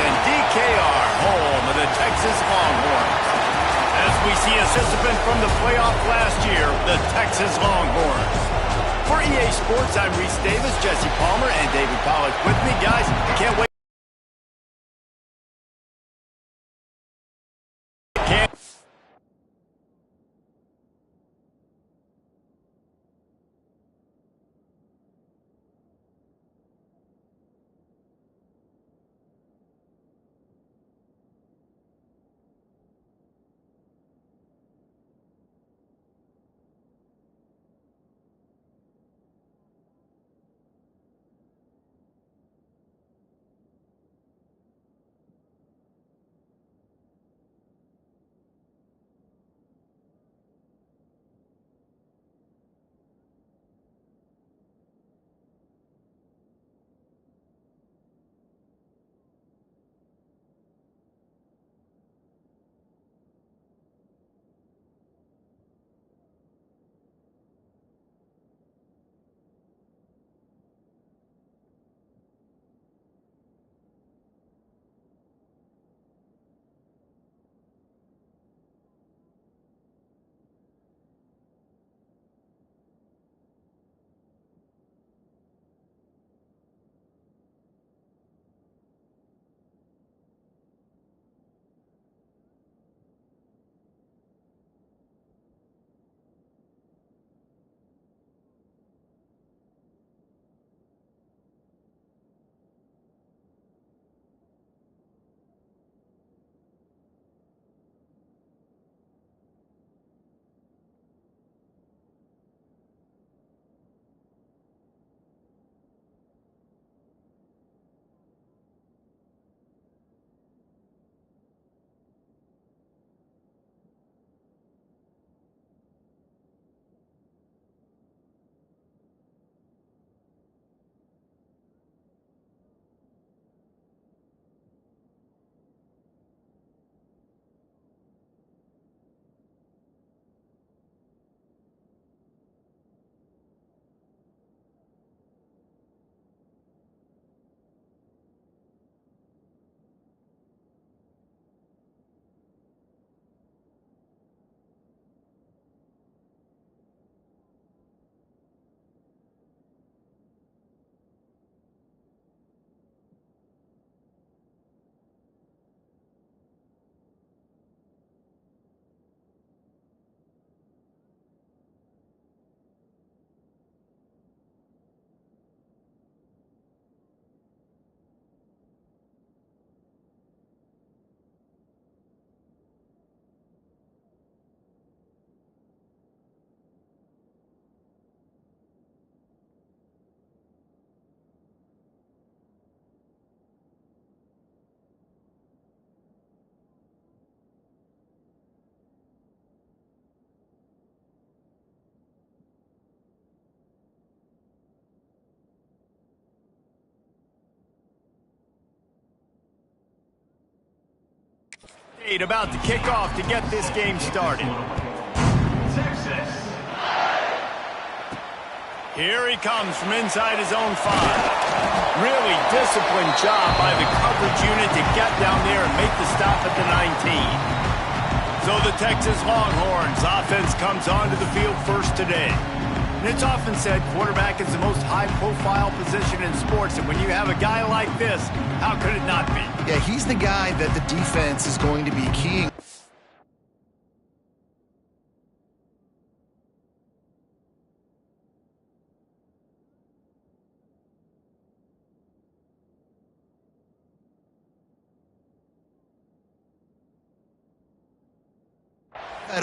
and DKR, home of the Texas Longhorns. As we see a participant from the playoff last year, the Texas Longhorns. For EA Sports, I'm Reese Davis, Jesse Palmer, and David Pollack with me. Guys, can't wait. About to kick off to get this game started. Texas. Here he comes from inside his own 5. Really disciplined job by the coverage unit to get down there and make the stop at the 19. So the Texas Longhorns offense comes onto the field first today. And it's often said quarterback is the most high-profile position in sports, and when you have a guy like this, how could it not be? Yeah, he's the guy that the defense is going to be keying.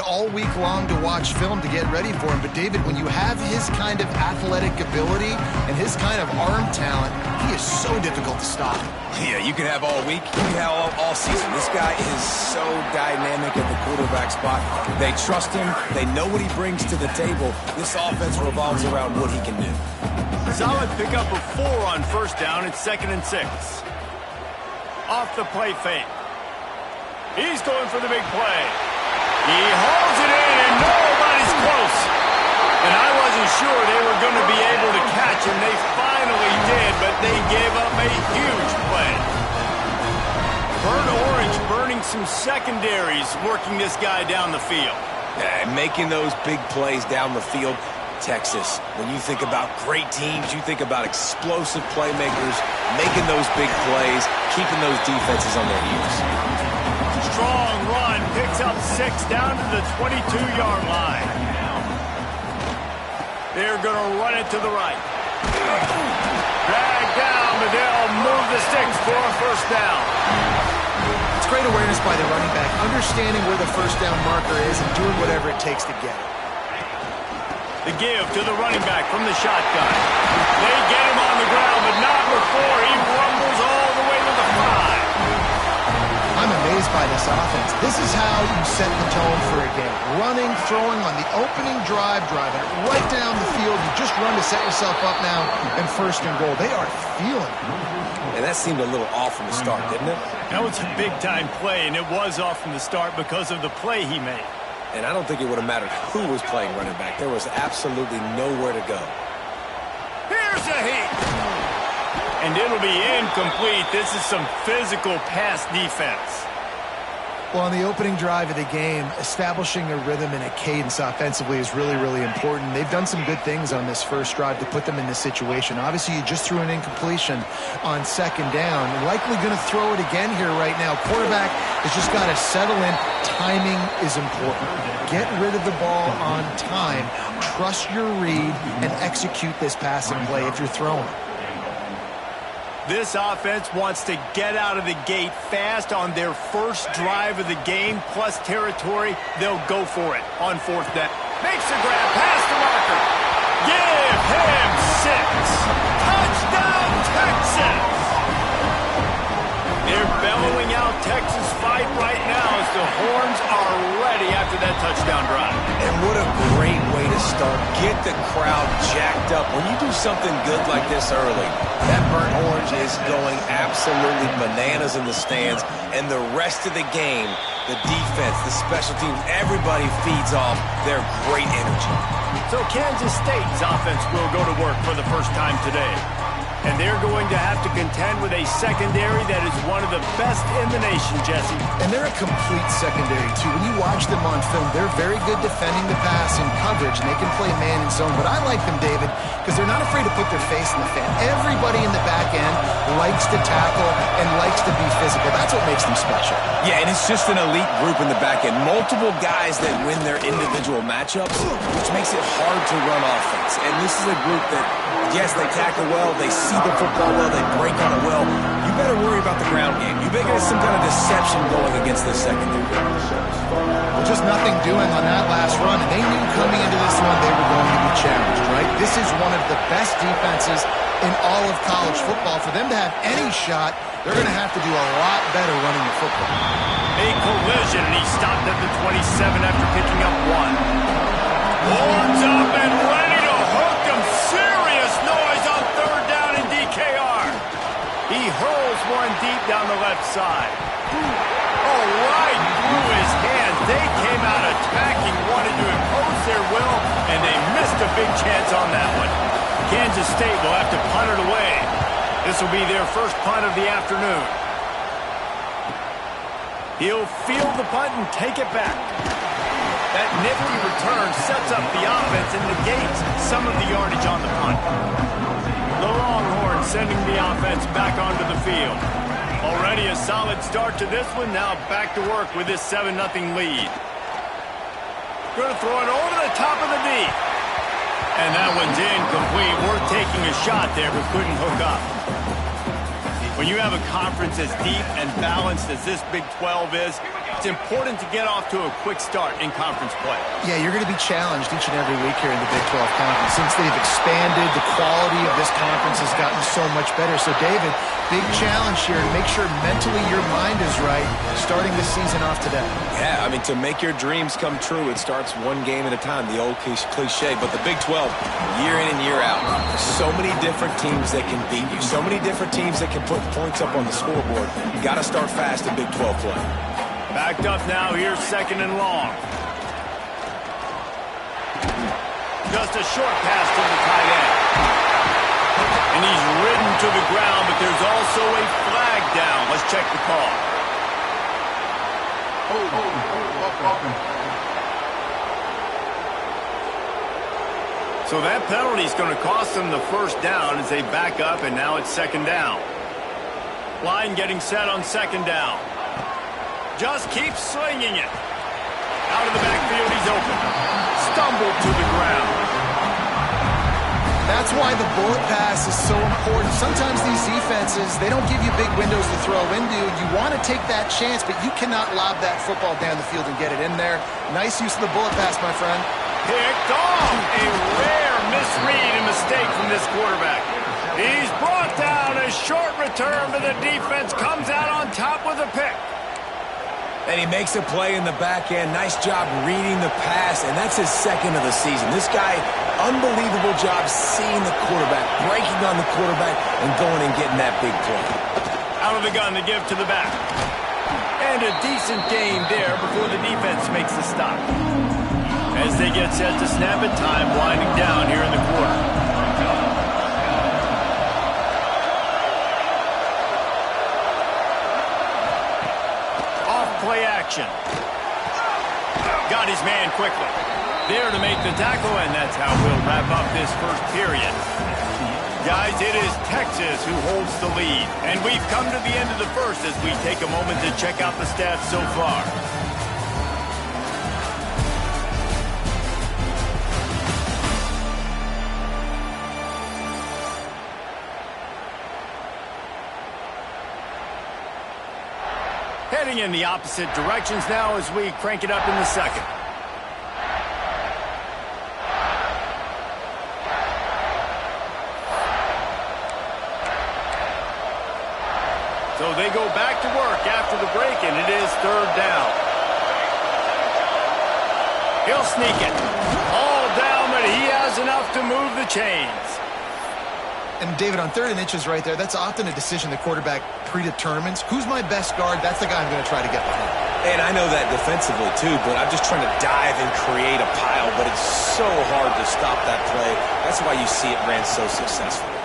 All week long to watch film to get ready for him. But David, when you have his kind of athletic ability and his kind of arm talent, he is so difficult to stop. Yeah, you can have all week, you can have all season. This guy is so dynamic at the quarterback spot. They trust him. They know what he brings to the table. This offense revolves around what he can do. Solid pickup of 4 on first down. It's 2nd and 6. Off the play fake. He's going for the big play. He holds it in, and nobody's close. And I wasn't sure they were going to be able to catch him. They finally did, but they gave up a huge play. some secondaries working this guy down the field. And making those big plays down the field. Texas, when you think about great teams, you think about explosive playmakers, making those big plays, keeping those defenses on their heels. Strong run, picks up 6 down to the 22-yard line. They're going to run it to the right. Drag down, but they'll move the sticks for a first down. It's great awareness by the running back, understanding where the first down marker is and doing whatever it takes to get it. The give to the running back from the shotgun. They get him on the ground, but not before he rumbles all the way to the 5. I'm amazed by this offense. This is how you set the tone for a game. Running, throwing on the opening drive, driving it right down the field. You just run to set yourself up now and first and goal. They are feeling it. And that seemed a little off from the start, didn't it? That was a big-time play, and it was off from the start because of the play he made. And I don't think it would have mattered who was playing running back. There was absolutely nowhere to go. Here's a hit. And it'll be incomplete. This is some physical pass defense. Well, on the opening drive of the game, establishing a rhythm and a cadence offensively is really, really important. They've done some good things on this first drive to put them in this situation. Obviously, you just threw an incompletion on second down. Likely going to throw it again here right now. Quarterback has just got to settle in. Timing is important. Get rid of the ball on time. Trust your read and execute this passing play if you're throwing. This offense wants to get out of the gate fast on their first drive of the game, plus territory. They'll go for it on fourth down. Makes the grab, past the marker. Give him 6. Touchdown, Texas! They're bellowing out Texas fight right now as the horns are ready after that touchdown drive. And what a great way to start. Get the crowd jacked up. When you do something good like this early, that burnt orange is going absolutely bananas in the stands. And the rest of the game, the defense, the special teams, everybody feeds off their great energy. So Kansas State's offense will go to work for the first time today. And they're going to have to contend with a secondary that is one of the best in the nation, Jesse. And they're a complete secondary, too. When you watch them on film, they're very good defending the pass and coverage, and they can play man and zone. But I like them, David, because they're not afraid to put their face in the fan. Everybody in the back end likes to tackle and likes to be physical. That's what makes them special. Yeah, and it's just an elite group in the back end. Multiple guys that win their individual matchups, which makes it hard to run offense. And this is a group that, yes, they tackle well, they see the football well, they break on it well. You better worry about the ground game. You better get some kind of deception going against this secondary. Well, just nothing doing on that last run, and they knew coming into this one they were going to be challenged, right? This is one of the best defenses in all of college football. For them to have any shot, they're going to have to do a lot better running the football. A collision, and he stopped at the 27 after picking up 1. Horns up and ready to hook him. Serious noise on third down in DKR. He hurls one deep down the left side. Oh, right through his hands. They came out attacking, wanted to impose their will, and they missed a big chance on that one. Kansas State will have to punt it away. This will be their first punt of the afternoon. He'll field the punt and take it back. That nifty return sets up the offense and negates some of the yardage on the punt. The Longhorns sending the offense back onto the field. Already a solid start to this one. Now back to work with this 7-0 lead. Going to throw it over the top of the knee. And that one's incomplete. Worth taking a shot there, but couldn't hook up. When you have a conference as deep and balanced as this Big 12 is, it's important to get off to a quick start in conference play. Yeah, you're going to be challenged each and every week here in the Big 12 Conference. Since they've expanded, the quality of this conference has gotten so much better. So, David, big challenge here to make sure mentally your mind is right starting this season off today. Yeah, I mean, to make your dreams come true, it starts one game at a time, the old cliche. But the Big 12, year in and year out, so many different teams that can beat you, so many different teams that can put points up on the scoreboard. You got to start fast in Big 12 play. Backed up now, here's 2nd and long. Just a short pass to the tight end. And he's ridden to the ground, but there's also a flag down. Let's check the call. So that penalty is going to cost them the first down as they back up, and now it's second down. Line getting set on second down. Just keeps slinging it. Out of the backfield, he's open. Stumbled to the ground. That's why the bullet pass is so important. Sometimes these defenses, they don't give you big windows to throw into. You want to take that chance, but you cannot lob that football down the field and get it in there. Nice use of the bullet pass, my friend. Picked off. A rare misread and mistake from this quarterback. He's brought down. A short return, but the defense comes out on top with a pick. And he makes a play in the back end. Nice job reading the pass, and that's his second of the season. This guy, unbelievable job seeing the quarterback, breaking on the quarterback, and going and getting that big play. Out of the gun to give to the back. And a decent game there before the defense makes the stop. As they get set to snap it, time winding down here in the quarter. Play action. Got his man quickly. There to make the tackle, and that's how we'll wrap up this first period. Guys, it is Texas who holds the lead, and we've come to the end of the first as we take a moment to check out the stats so far. Heading in the opposite directions now as we crank it up in the second. So they go back to work after the break, and it is third down. He'll sneak it. All down, but he has enough to move the chains. And, David, on 3rd and inches right there, that's often a decision the quarterback predetermines. Who's my best guard? That's the guy I'm going to try to get behind. And I know that defensively, too, but I'm just trying to dive and create a pile, but it's so hard to stop that play. That's why you see it ran so successfully.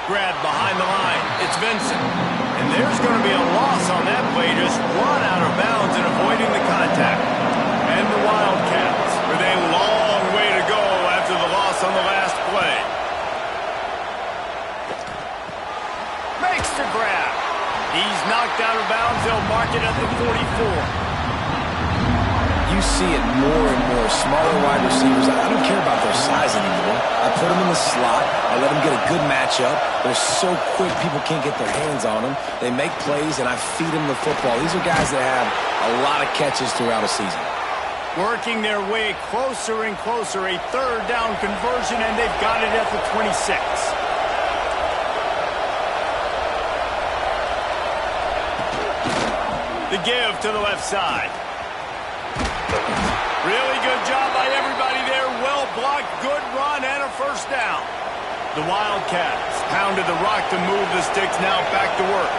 Grabbed behind the line. It's Vincent. And there's going to be a loss on that play. Just run out of bounds and avoiding the contact. And the Wildcats with a long way to go after the loss on the last play. Makes the grab. He's knocked out of bounds. They'll mark it at the 44. You see it more and more. Smaller wide receivers, I don't care about their size anymore. I put them in the slot. I let them get a good matchup. They're so quick, people can't get their hands on them. They make plays, and I feed them the football. These are guys that have a lot of catches throughout a season. Working their way closer and closer. A third down conversion, and they've got it at the 26. The give to the left side. Really good job by everybody there. Well blocked, good run, and a first down. The Wildcats pounded the rock to move the sticks. Now back to work.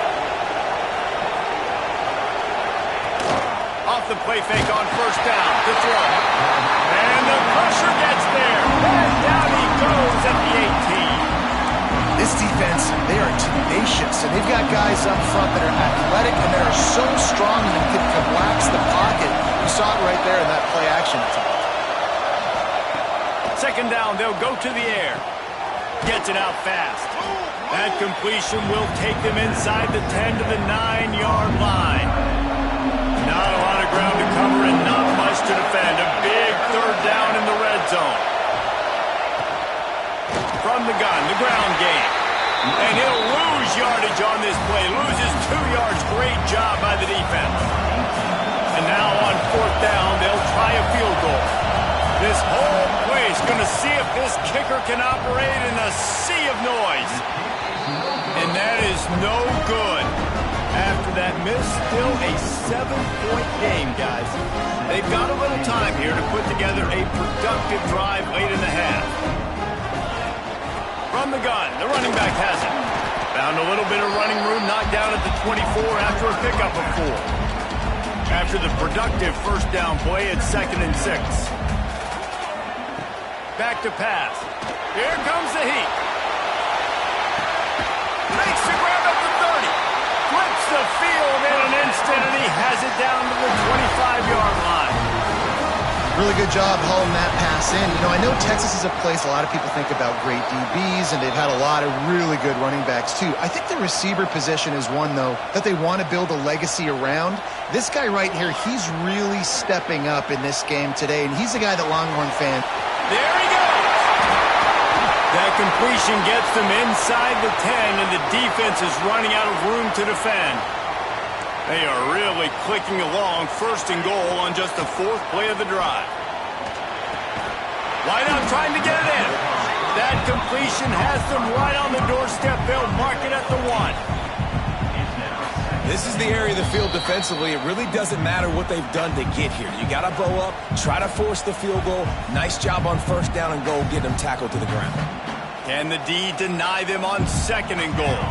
Off the play fake on first down to throw. And the pressure gets there. And down he goes at the 18. This defense, they are tenacious, and they've got guys up front that are athletic and that are so strong and can collapse the pocket. You saw it right there in that play action attempt. Second down, they'll go to the air. Gets it out fast. That completion will take them inside the 10 to the 9-yard line. Not a lot of ground to cover and not much to defend. A big third down in the red zone. From the gun, the ground game. And he'll lose yardage on this play. Loses 2 yards. Great job by the defense. And now on fourth down, they'll try a field goal. This whole place going to see if this kicker can operate in a sea of noise. And that is no good. After that miss, still a 7-point game, guys. They've got a little time here to put together a productive drive late in the half. From the gun, the running back has it. Found a little bit of running room, knocked down at the 24 after a pickup of 4. After the productive first down play, it's 2nd and 6. Back to pass. Here comes the heat. Makes the grab at the 30. Flips the field in an instant. Really good job hauling that pass in. You know, I know Texas is a place a lot of people think about great DBs, and they've had a lot of really good running backs too. I think the receiver position is one, though, that they want to build a legacy around. This guy right here, he's really stepping up in this game today, and he's the guy that Longhorn fan. There he goes! That completion gets them inside the 10, and the defense is running out of room to defend. They are really clicking along, first and goal on just the 4th play of the drive. Wide out trying to get it in. That completion has them right on the doorstep. They'll mark it at the 1. This is the area of the field defensively. It really doesn't matter what they've done to get here. You got to bow up, try to force the field goal. Nice job on first down and goal, getting them tackled to the ground. Can the D deny them on 2nd and goal?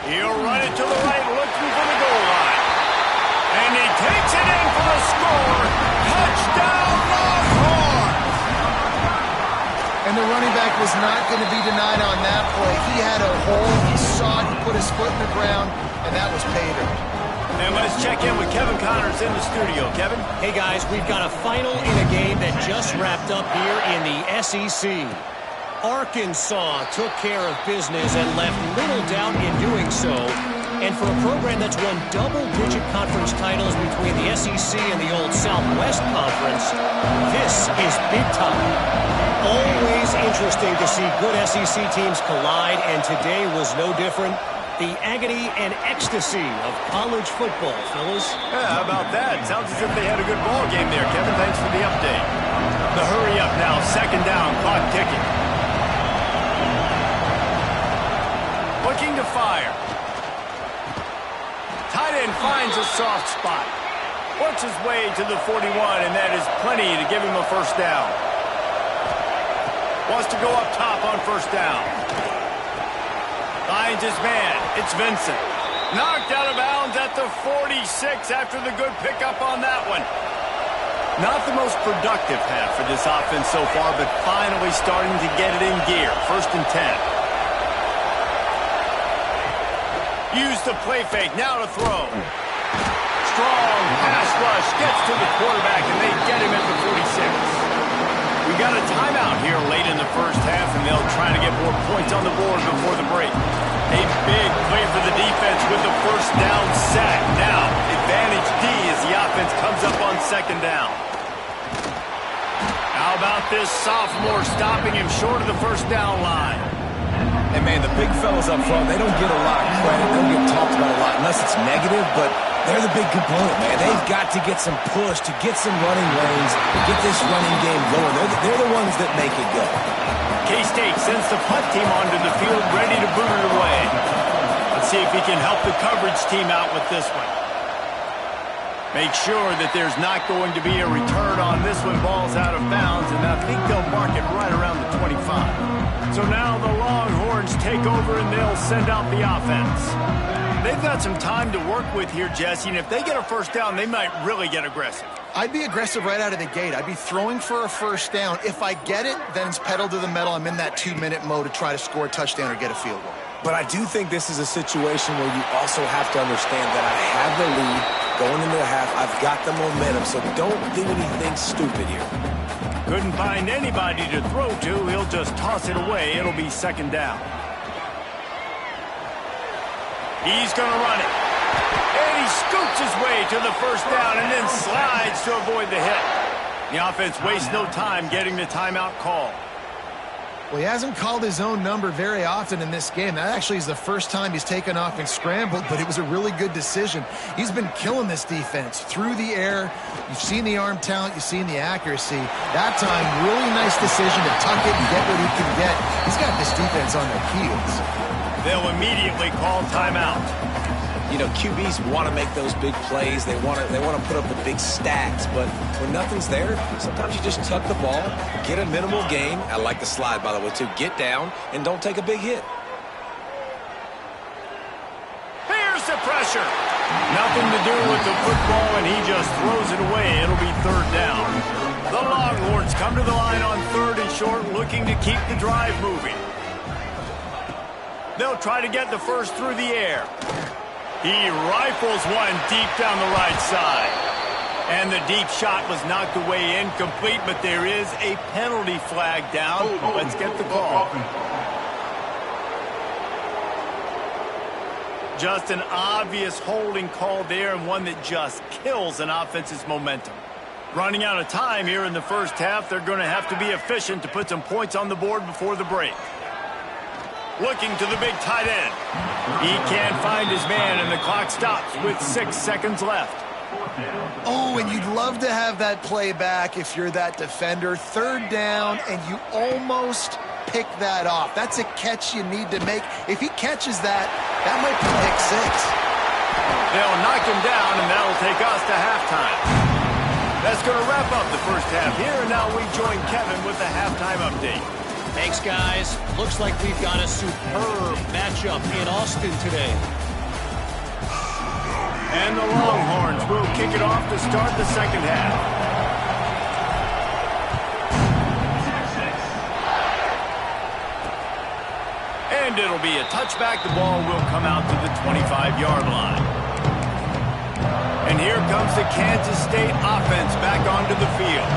He'll run it to the right, looking for the goal line. And he takes it in for the score. Touchdown, Longhorns! And the running back was not going to be denied on that play. He had a hole, he saw it, he put his foot in the ground, and that was pay dirt. And let's check in with Kevin Connors in the studio. Kevin? Hey, guys, we've got a final in a game that just wrapped up here in the SEC. Arkansas took care of business and left little doubt in doing so. And for a program that's won double-digit conference titles between the SEC and the old Southwest Conference, this is big time. Always interesting to see good SEC teams collide, and today was no different. The agony and ecstasy of college football, fellas. Yeah, how about that? Sounds as if they had a good ball game there. Kevin, thanks for the update. The hurry up now, 2nd down, clock ticking. Looking to fire. Tight end finds a soft spot. Works his way to the 41, and that is plenty to give him a first down. Wants to go up top on first down. Finds his man. It's Vincent. Knocked out of bounds at the 46 after the good pickup on that one. Not the most productive half for this offense so far, but finally starting to get it in gear. 1st and 10. Use the play fake, now to throw. Strong pass rush, gets to the quarterback, and they get him at the 46. We got a timeout here late in the first half, and they'll try to get more points on the board before the break. A big play for the defense with the first down sack. Now, advantage D as the offense comes up on 2nd down. How about this sophomore stopping him short of the first down line? Hey, man, the big fellas up front, they don't get a lot of credit. They don't get talked about a lot unless it's negative, but they're the big component, man. They've got to get some push, to get some running lanes, to get this running game going. They're the ones that make it go. K-State sends the punt team onto the field, ready to boot it away. Let's see if he can help the coverage team out with this one. Make sure that there's not going to be a return on this one. Ball's out of bounds, and I think they'll mark it right around the 25. So now the Longhorns take over, and they'll send out the offense. They've got some time to work with here, Jesse, and if they get a first down, they might really get aggressive. I'd be aggressive right out of the gate. I'd be throwing for a first down. If I get it, then it's pedal to the metal. I'm in that 2-minute mode to try to score a touchdown or get a field goal. But I do think this is a situation where you also have to understand that I have the lead going into the half. I've got the momentum, so don't do anything stupid here. Couldn't find anybody to throw to. He'll just toss it away. It'll be 2nd down. He's going to run it. And he scoots his way to the first down and then slides to avoid the hit. The offense wastes no time getting the timeout call. Well, he hasn't called his own number very often in this game. That actually is the first time he's taken off and scrambled, but it was a really good decision. He's been killing this defense through the air. You've seen the arm talent. You've seen the accuracy. That time, really nice decision to tuck it and get what he can get. He's got this defense on their heels. They'll immediately call timeout. You know, QBs want to make those big plays. They want to put up the big stats, but when nothing's there, sometimes you just tuck the ball, get a minimal gain. I like the slide, by the way, too. Get down and don't take a big hit. Here's the pressure. Nothing to do with the football, and he just throws it away. It'll be 3rd down. The Longhorns come to the line on 3rd and short, looking to keep the drive moving. They'll try to get the first through the air. He rifles one deep down the right side. And the deep shot was knocked away incomplete, but there is a penalty flag down. Let's get the call. Just an obvious holding call there, and one that just kills an offense's momentum. Running out of time here in the first half, they're going to have to be efficient to put some points on the board before the break. Looking to the big tight end. He can't find his man, and the clock stops with 6 seconds left. Oh, and you'd love to have that play back if you're that defender. Third down, and you almost pick that off. That's a catch you need to make. If he catches that, that might be pick 6. They'll knock him down, and that'll take us to halftime. That's going to wrap up the first half here, and now we join Kevin with the halftime update. Thanks, guys. Looks like we've got a superb matchup in Austin today. And the Longhorns will kick it off to start the second half. And it'll be a touchback. The ball will come out to the 25-yard line. And here comes the Kansas State offense back onto the field.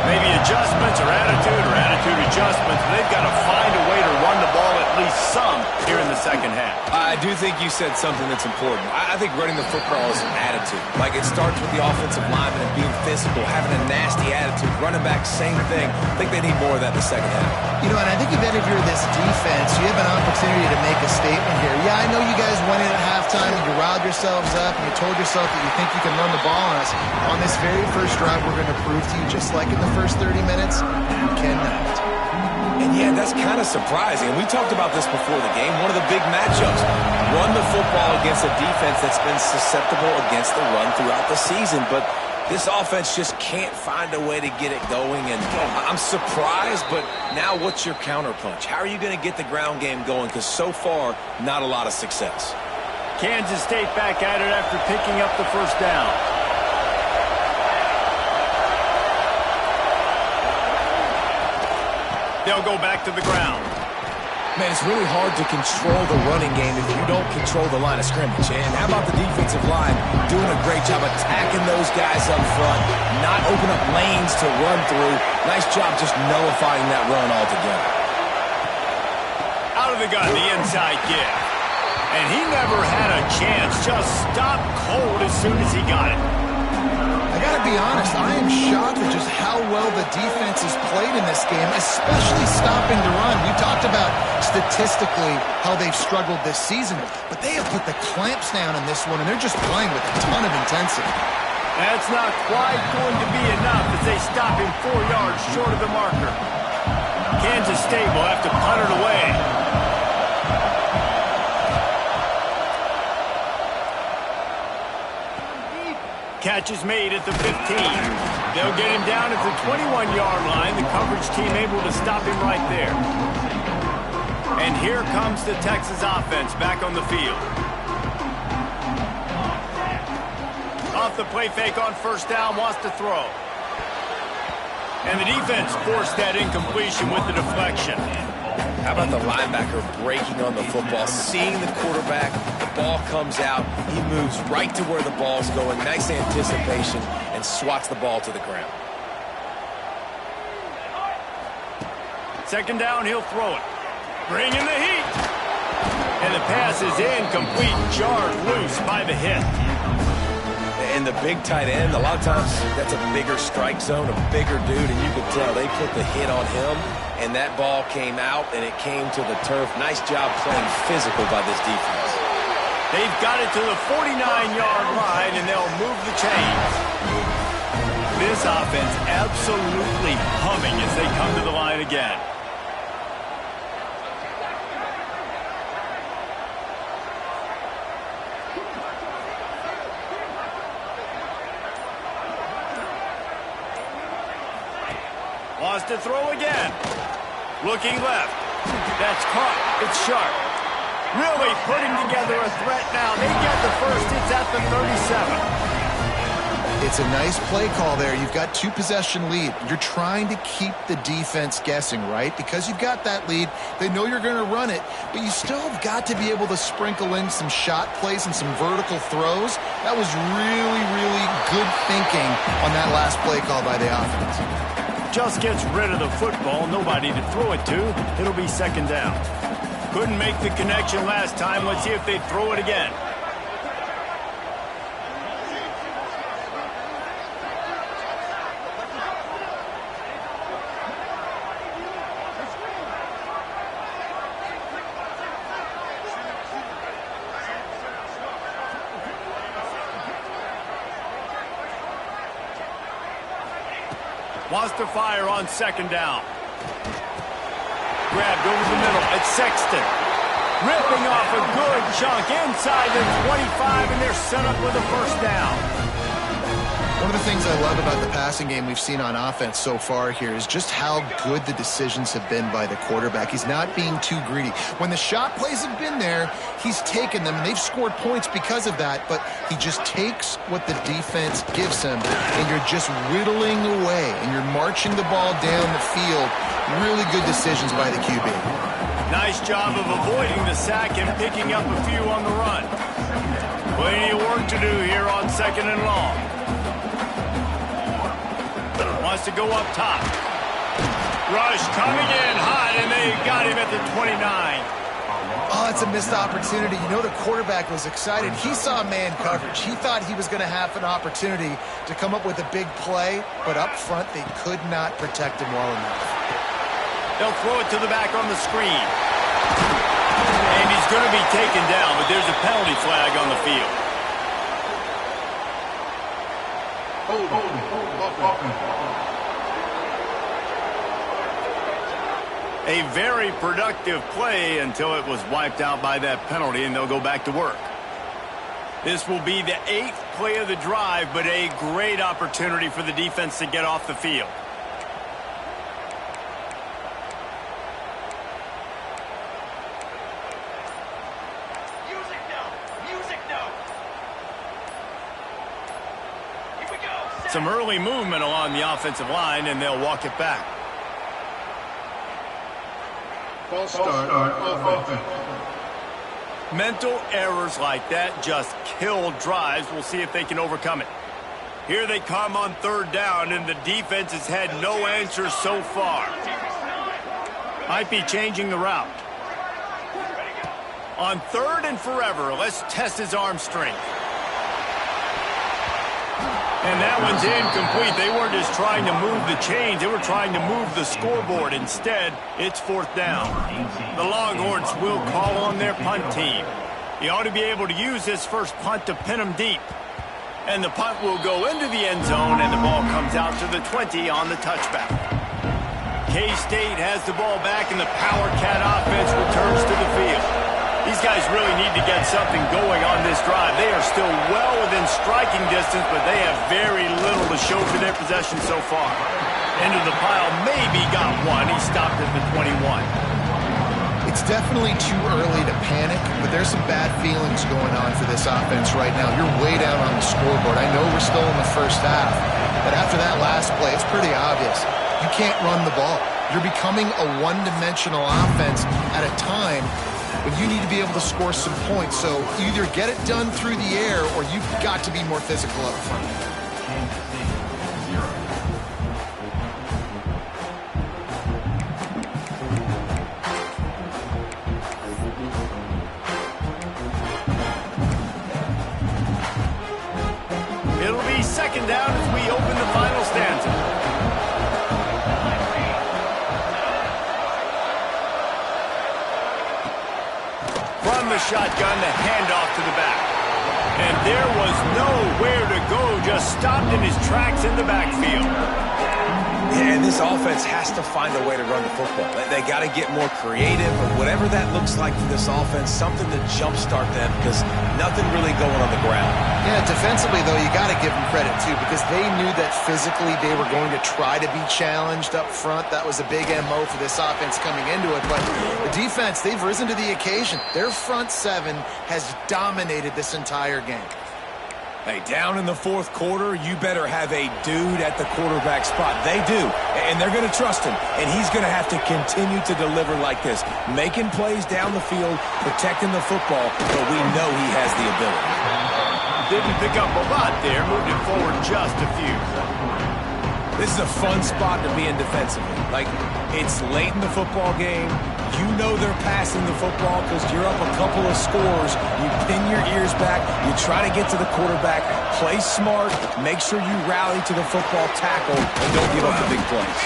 Maybe adjustments or attitude adjustments. They've got to find a way to run the ball at least some here in the second half. I do think you said something that's important. I think running the football is an attitude. Like, it starts with the offensive lineman and being physical, having a nasty attitude. Running back, same thing. I think they need more of that in the second half. You know, and I think even if you're this defense, you have an opportunity to make a statement here. Yeah, I know you guys went in at halftime and you riled yourselves up and you told yourself that you think you can run the ball on us. On this very first drive, we're going to prove to you, just like in the first 30 minutes, you cannot. And yeah, that's kind of surprising. We talked about this before the game. One of the big matchups. Run the football against a defense that's been susceptible against the run throughout the season. But this offense just can't find a way to get it going. And I'm surprised, but now what's your counterpunch? How are you going to get the ground game going? Because so far, not a lot of success. Kansas State back at it after picking up the first down. They'll go back to the ground. Man, it's really hard to control the running game if you don't control the line of scrimmage. And how about the defensive line doing a great job attacking those guys up front, not open up lanes to run through. Nice job just nullifying that run altogether. Out of the gun, the inside give. And he never had a chance. Just stopped cold as soon as he got it. I got to be honest, I am shocked at just how well the defense has played in this game, especially stopping the run. We talked about statistically how they've struggled this season, but they have put the clamps down in this one, and they're just playing with a ton of intensity. That's not quite going to be enough as they stop him 4 yards short of the marker. Kansas State will have to punt it away. Catch is made at the 15. They'll get him down at the 21-yard line. The coverage team able to stop him right there. And here comes the Texas offense back on the field. Off the play fake on first down, wants to throw. And the defense forced that incompletion with the deflection. How about the linebacker breaking on the football, seeing the quarterback, the ball comes out, he moves right to where the ball's going, nice anticipation, and swats the ball to the ground. Second down, he'll throw it. Bring in the heat. And the pass is incomplete, jarred loose by the hit. And the big tight end, a lot of times that's a bigger strike zone, a bigger dude, and you could tell they put the hit on him, and that ball came out, and it came to the turf. Nice job playing physical by this defense. They've got it to the 49-yard line, and they'll move the chains. This offense absolutely humming as they come to the line again. Wants to throw again. Looking left. That's caught. It's sharp. Really putting together a threat now. They get the first. It's at the 37. It's a nice play call there. You've got 2-possession lead. You're trying to keep the defense guessing, right? Because you've got that lead, they know you're going to run it, but you still have got to be able to sprinkle in some shot plays and some vertical throws. That was really, really good thinking on that last play call by the offense. Just gets rid of the football, nobody to throw it to. It'll be second down. Couldn't make the connection last time. Let's see if they throw it again. Wants to fire on second down. Grabbed over the middle. It's Sexton. Ripping off a good chunk inside the 25, and they're set up with a first down. One of the things I love about the passing game we've seen on offense so far here is just how good the decisions have been by the quarterback. He's not being too greedy. When the shot plays have been there, he's taken them, and they've scored points because of that, but he just takes what the defense gives him, and you're just whittling away, and you're marching the ball down the field. Really good decisions by the QB. Nice job of avoiding the sack and picking up a few on the run. Plenty of work to do here on second and long. Wants to go up top. Rush coming in hot, and they got him at the 29. Oh, it's a missed opportunity. You know, the quarterback was excited. He saw man coverage. He thought he was going to have an opportunity to come up with a big play, but up front, they could not protect him well enough. They'll throw it to the back on the screen. And he's going to be taken down, but there's a penalty flag on the field. A very productive play until it was wiped out by that penalty, and they'll go back to work. This will be the 8th play of the drive, but a great opportunity for the defense to get off the field. Some early movement along the offensive line, and they'll walk it back. False start on offense. Mental errors like that just kill drives. We'll see if they can overcome it. Here they come on third down, and the defense has had no answers so far. Might be changing the route. On third and forever, let's test his arm strength. And that one's incomplete. They weren't just trying to move the chains. They were trying to move the scoreboard. Instead, it's fourth down. The Longhorns will call on their punt team. He ought to be able to use his first punt to pin him deep. And the punt will go into the end zone, and the ball comes out to the 20 on the touchback. K-State has the ball back, and the Power Cat offense returns to the field. These guys really need to get something going on this drive. They are still well within striking distance, but they have very little to show for their possession so far. Into the pile, maybe got one. He stopped at the 21. It's definitely too early to panic, but there's some bad feelings going on for this offense right now. You're way down on the scoreboard. I know we're still in the first half, but after that last play, it's pretty obvious. You can't run the ball. You're becoming a one-dimensional offense at a time when you need to be able to score some points. So either get it done through the air, or you've got to be more physical up front. It'll be second down as we open the final stanza. From the shotgun, the handoff to the back. And there was nowhere to go, just stopped in his tracks in the backfield. Yeah, and this offense has to find a way to run the football. They got to get more creative, or whatever that looks like for this offense, something to jumpstart them, because nothing really going on the ground. Yeah, defensively, though, you got to give them credit, too, because they knew that physically they were going to try to be challenged up front. That was a big MO for this offense coming into it. But the defense, they've risen to the occasion. Their front seven has dominated this entire game. Hey, down in the fourth quarter, you better have a dude at the quarterback spot. They do, and they're going to trust him, and he's going to have to continue to deliver like this, making plays down the field, protecting the football, but we know he has the ability. Didn't pick up a lot there, moved it forward just a few. This is a fun spot to be in defensively. Like, it's late in the football game. You know they're passing the football because you're up a couple of scores. You pin your ears back. You try to get to the quarterback. Play smart. Make sure you rally to the football tackle and don't give up the big plays.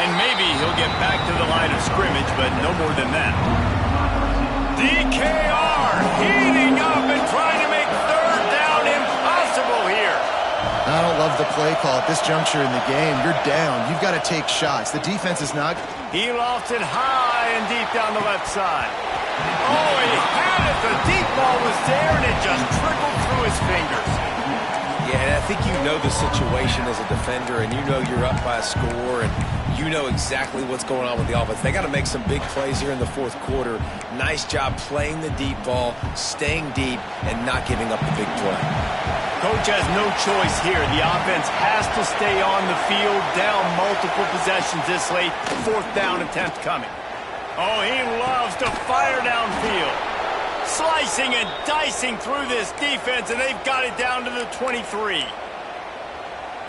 And maybe he'll get back to the line of scrimmage, but no more than that. DKR heating up and trying to make third down impossible here. I don't love the play call at this juncture in the game. You're down. You've got to take shots. The defense is not. He lofts it high and deep down the left side. Oh, he had it. The deep ball was there, and it just trickled through his fingers. Yeah, and I think you know the situation as a defender, and you know you're up by a score, and you know exactly what's going on with the offense. They got to make some big plays here in the fourth quarter. Nice job playing the deep ball, staying deep, and not giving up the big play. Coach has no choice here. The offense has to stay on the field, down multiple possessions this late. Fourth down attempt coming. Oh, he loves to fire downfield. Slicing and dicing through this defense, and they've got it down to the 23.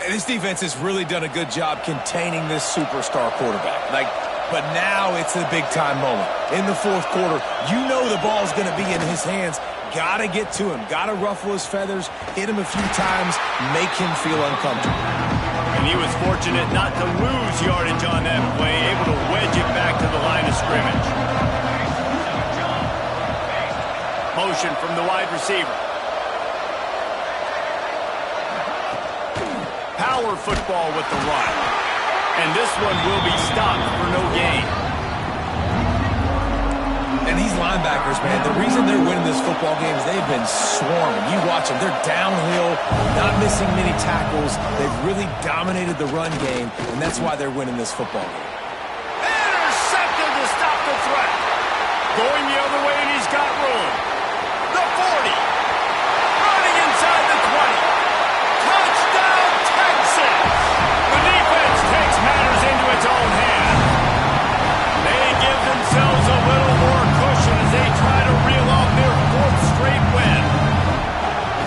This defense has really done a good job containing this superstar quarterback. But now it's a big-time moment. In the fourth quarter, you know the ball's going to be in his hands. Got to get to him. Got to ruffle his feathers, hit him a few times, make him feel uncomfortable. And he was fortunate not to lose yardage on that play, able to wedge it back to the line of scrimmage. Motion from the wide receiver. Power football with the run. And this one will be stopped for no gain. And these linebackers, man, the reason they're winning this football game is they've been swarming. You watch them. They're downhill, not missing many tackles. They've really dominated the run game, and that's why they're winning this football game. Intercepted to stop the threat. Going the other way, and he's got room. The 40. Running inside the 20. Touchdown, Texas. The defense takes matters into its own hands. They give themselves a little more cushion as they try to reel off their fourth straight win.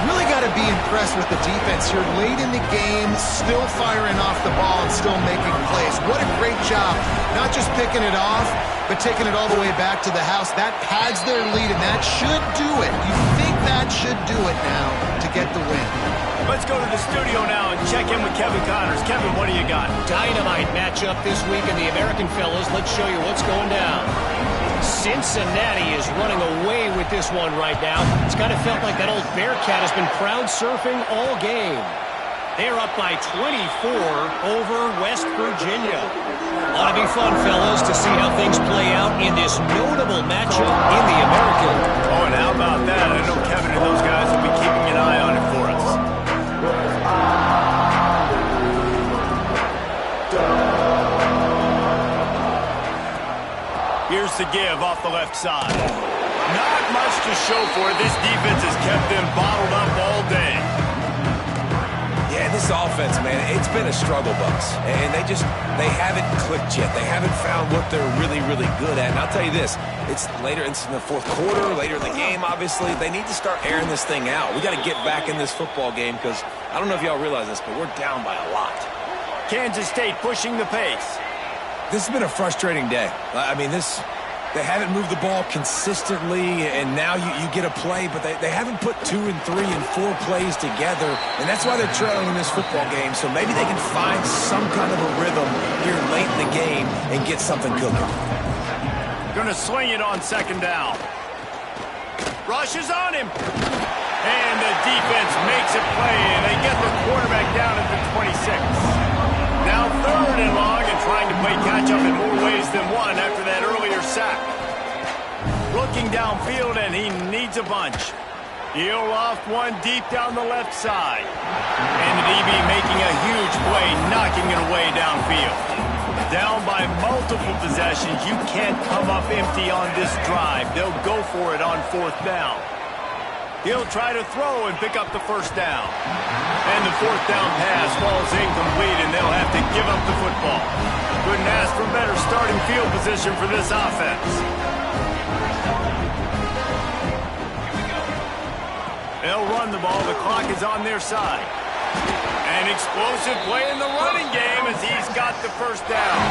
Really got to be impressed with the defense here. Late in the game, still firing off the ball and still making plays. What a great job. Not just picking it off, but taking it all the way back to the house. That pads their lead, and that should do it. You think that should do it now to get the win. Let's go to the studio now and check in with Kevin Connors. Kevin, what do you got? Dynamite matchup this week in the American fellas. Let's show you what's going down. Cincinnati is running away with this one right now. It's kind of felt like that old Bearcat has been crowd surfing all game. They're up by 24 over West Virginia. Ought to be fun, fellas, to see how things play out in this notable matchup in the American. Oh, and how about that? I know Kevin and those guys will be keeping an eye on it for us. Here's the give off the left side. Not much to show for it. This defense has kept them bottled up all day. Yeah, this offense, man, it's been a struggle bus. And they haven't clicked yet. They haven't found what they're really, really good at. And I'll tell you this, it's in the fourth quarter, later in the game, obviously. They need to start airing this thing out. We got to get back in this football game because I don't know if y'all realize this, but we're down by a lot. Kansas State pushing the pace. This has been a frustrating day. I mean, they haven't moved the ball consistently, and now you get a play, but they haven't put 2 and 3 and 4 plays together, and that's why they're trailing in this football game. So maybe they can find some kind of a rhythm here late in the game and get something cooking. Going to swing it on second down. Rushes on him. And the defense makes a play, and they get the quarterback down at the 26. Now third and long and trying to play catch-up in more ways than one after that earlier sack. Looking downfield, and he needs a bunch. He'll loft one deep down the left side. And the DB making a huge play, knocking it away downfield. Down by multiple possessions, you can't come up empty on this drive. They'll go for it on fourth down. He'll try to throw and pick up the first down. And the fourth down pass falls incomplete, and they'll have to give up the football. Couldn't ask for better starting field position for this offense. They'll run the ball. The clock is on their side. An explosive play in the running game as he's got the first down.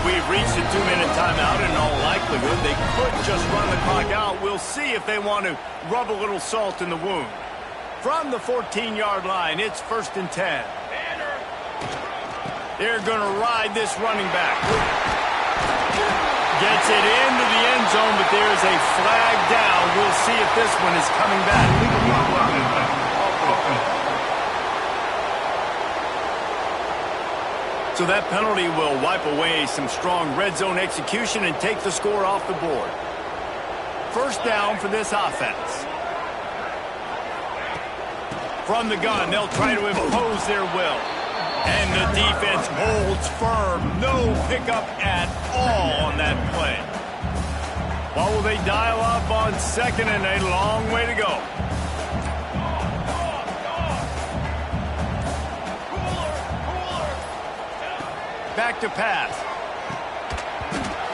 We've reached a 2-minute timeout. In all likelihood, they could just run the clock out. We'll see if they want to rub a little salt in the wound. From the 14-yard line, it's 1st and 10. They're going to ride this running back. Gets it into the end zone, but there's a flag down. We'll see if this one is coming back. So that penalty will wipe away some strong red zone execution and take the score off the board. First down for this offense. From the gun, they'll try to impose their will. And the defense holds firm. No pickup at all on that play. What will they dial up on 2nd and a long way to go? Back to pass.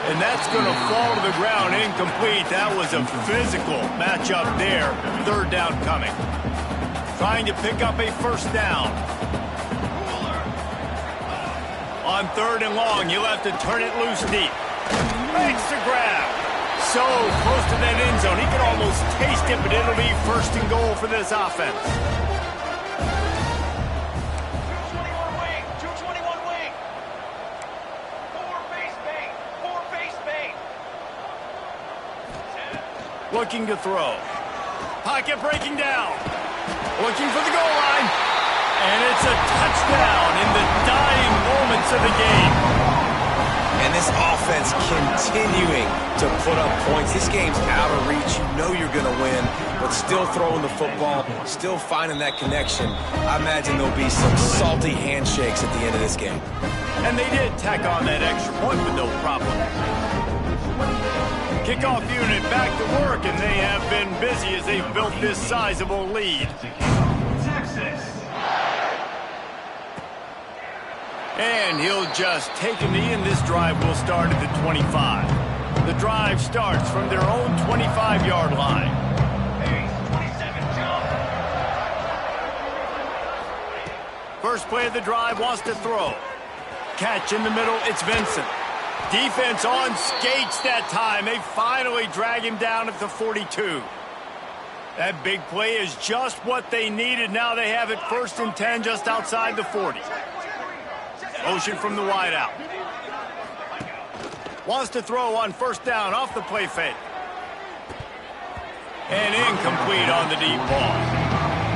And that's going to fall to the ground incomplete. That was a physical matchup there. 3rd down coming. Trying to pick up a first down. On 3rd and long, you'll have to turn it loose deep. Makes the grab. So close to that end zone. He can almost taste it, but it'll be 1st and goal for this offense. 221 wing. 221 wing. 4 base bait. 4 base bait. Looking to throw. Pocket breaking down. Looking for the goal line. And it's a touchdown in the dying moments of the game. And this offense continuing to put up points. This game's out of reach. You know you're going to win, but still throwing the football, still finding that connection. I imagine there'll be some salty handshakes at the end of this game. And they did tack on that extra point with no problem. Kickoff unit back to work, and they have been busy as they've built this sizable lead. And he'll just take a knee, and this drive will start at the 25. The drive starts from their own 25-yard line. First play of the drive, wants to throw. Catch in the middle, it's Vincent. Defense on skates that time. They finally drag him down at the 42. That big play is just what they needed. Now they have it 1st and 10 just outside the 40. Motion from the wide out. Wants to throw on 1st down off the play fake. And incomplete on the deep ball.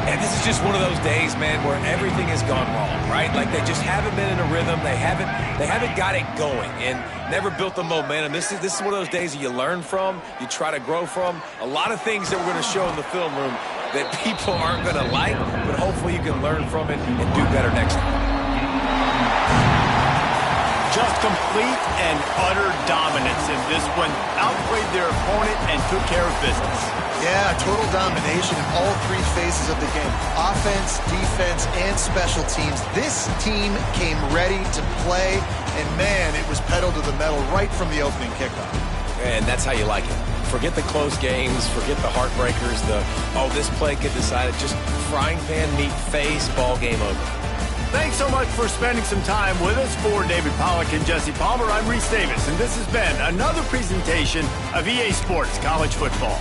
And this is just one of those days, man, where everything has gone wrong, right? Like they just haven't been in a rhythm. They haven't got it going and never built the momentum. This is one of those days that you learn from, you try to grow from. A lot of things that we're going to show in the film room that people aren't going to like, but hopefully you can learn from it and do better next time. Just complete and utter dominance in this one. Outplayed their opponent and took care of business. Yeah, total domination in all 3 phases of the game. Offense, defense, and special teams. This team came ready to play, and man, it was pedal to the metal right from the opening kickoff. And that's how you like it. Forget the close games, forget the heartbreakers, this play could decide it. Just frying pan meet face, ball game over. Thanks so much for spending some time with us. For David Pollack and Jesse Palmer, I'm Reese Davis, and this has been another presentation of EA Sports College Football.